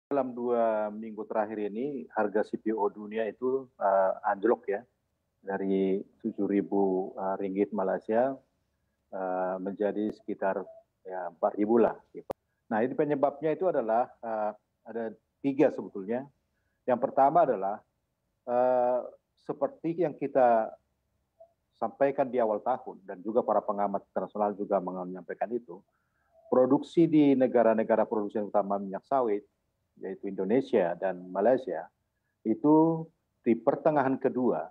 Dalam 2 minggu terakhir ini harga CPO dunia itu anjlok ya, dari 7.000 ringgit Malaysia menjadi sekitar ya 4.000 lah. Nah ini penyebabnya itu adalah ada 3 sebetulnya. Yang pertama adalah seperti yang kita sampaikan di awal tahun dan juga para pengamat internasional juga menyampaikan itu, produksi di negara-negara produsen utama minyak sawit yaitu Indonesia dan Malaysia, itu di pertengahan kedua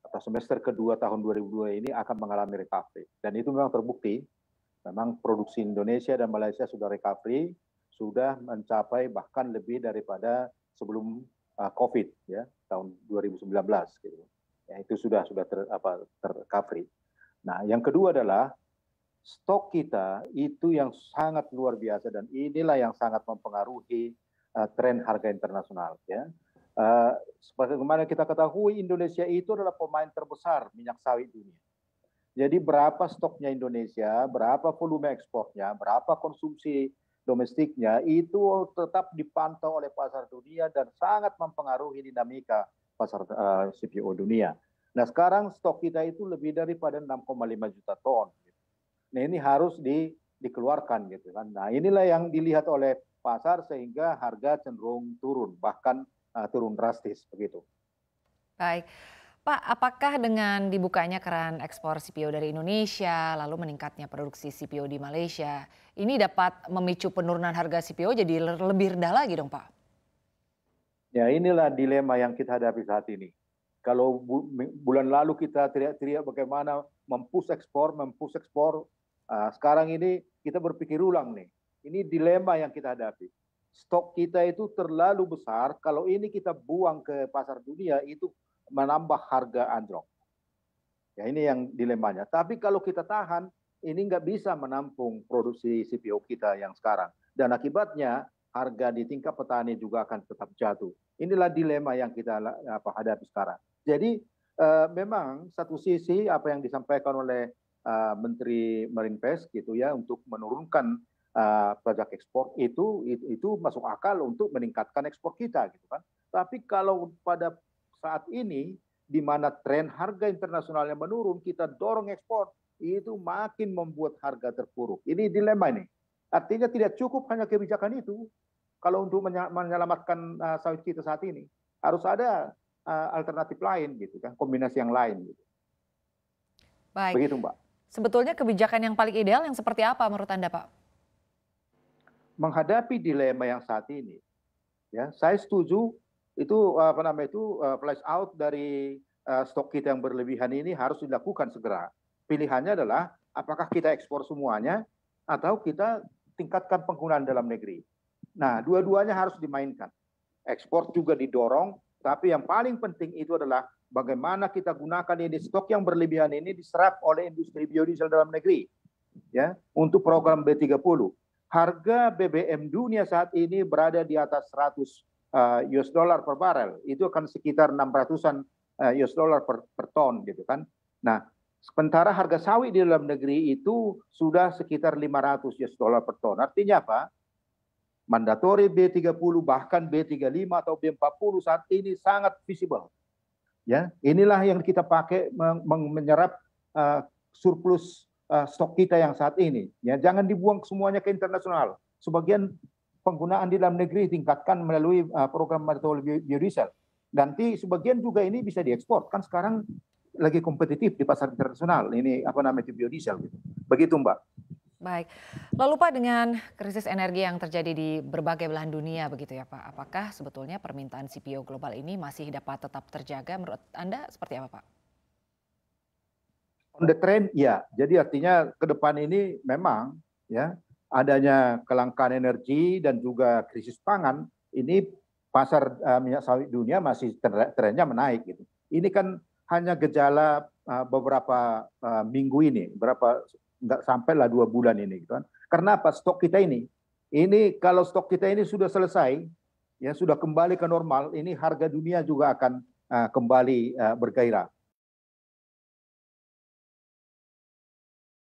atau semester kedua tahun 2002 ini akan mengalami recovery. Dan itu memang terbukti, memang produksi Indonesia dan Malaysia sudah recovery, sudah mencapai bahkan lebih daripada sebelum COVID ya, tahun 2019 gitu. Ya, itu sudah terrecovery. Nah, yang kedua adalah stok kita itu yang sangat luar biasa dan inilah yang sangat mempengaruhi tren harga internasional ya. Sebagaimana kita ketahui Indonesia itu adalah pemain terbesar minyak sawit dunia. Jadi berapa stoknya Indonesia, berapa volume ekspornya, berapa konsumsi domestiknya itu tetap dipantau oleh pasar dunia dan sangat mempengaruhi dinamika pasar CPO dunia. Nah sekarang stok kita itu lebih daripada 6,5 juta ton. Nah ini harus dikeluarkan gitu kan. Nah inilah yang dilihat oleh pasar sehingga harga cenderung turun, bahkan turun drastis begitu. Baik, Pak, apakah dengan dibukanya keran ekspor CPO dari Indonesia, lalu meningkatnya produksi CPO di Malaysia, ini dapat memicu penurunan harga CPO jadi lebih rendah lagi dong, Pak? Ya inilah dilema yang kita hadapi saat ini. Kalau bulan lalu kita teriak-teriak bagaimana mempush ekspor, sekarang ini kita berpikir ulang nih. Ini dilema yang kita hadapi. Stok kita itu terlalu besar, kalau ini kita buang ke pasar dunia itu menambah harga anjlok. Ya ini yang dilemanya. Tapi kalau kita tahan, ini nggak bisa menampung produksi CPO kita yang sekarang. Dan akibatnya harga di tingkat petani juga akan tetap jatuh. Inilah dilema yang kita hadapi sekarang. Jadi memang satu sisi apa yang disampaikan oleh Menteri Marinvest gitu ya untuk menurunkan pajak ekspor itu masuk akal untuk meningkatkan ekspor kita gitu kan. Tapi kalau pada saat ini di mana tren harga internasionalnya menurun, kita dorong ekspor, itu makin membuat harga terpuruk. Ini dilema ini. Artinya tidak cukup hanya kebijakan itu. Kalau untuk menyelamatkan sawit kita saat ini, harus ada alternatif lain gitu kan, kombinasi yang lain gitu. Baik. Begitu Mbak. Sebetulnya kebijakan yang paling ideal yang seperti apa menurut Anda, Pak? Menghadapi dilema yang saat ini, ya saya setuju itu flash out dari stok kita yang berlebihan ini harus dilakukan segera. Pilihannya adalah apakah kita ekspor semuanya atau kita tingkatkan penggunaan dalam negeri. Nah, dua-duanya harus dimainkan. Ekspor juga didorong, tapi yang paling penting itu adalah bagaimana kita gunakan ini stok yang berlebihan ini diserap oleh industri biodiesel dalam negeri. Ya, untuk program B30. Harga BBM dunia saat ini berada di atas 100 US dollar per barel. Itu akan sekitar 600-an US dollar per ton gitu kan. Nah, sementara harga sawit di dalam negeri itu sudah sekitar 500 US dollar per ton. Artinya apa? Mandatory B30 bahkan B35 atau B40 saat ini sangat visible. Ya, inilah yang kita pakai menyerap surplus stok kita yang saat ini. Ya, jangan dibuang semuanya ke internasional. Sebagian penggunaan di dalam negeri tingkatkan melalui program mandatory biodiesel. Nanti sebagian juga ini bisa diekspor. Kan sekarang lagi kompetitif di pasar internasional. Ini biodiesel gitu. Begitu Mbak. Baik, lalu Pak dengan krisis energi yang terjadi di berbagai belahan dunia begitu ya Pak, apakah sebetulnya permintaan CPO global ini masih dapat tetap terjaga menurut Anda seperti apa Pak? On the trend ya, jadi artinya ke depan ini memang ya adanya kelangkaan energi dan juga krisis pangan, ini pasar minyak sawit dunia masih trennya menaik gitu. Ini kan hanya gejala beberapa minggu ini, nggak sampai lah 2 bulan ini gitu kan. Karena apa? Stok kita ini kalau stok kita ini sudah selesai, ya sudah kembali ke normal, ini harga dunia juga akan kembali bergairah.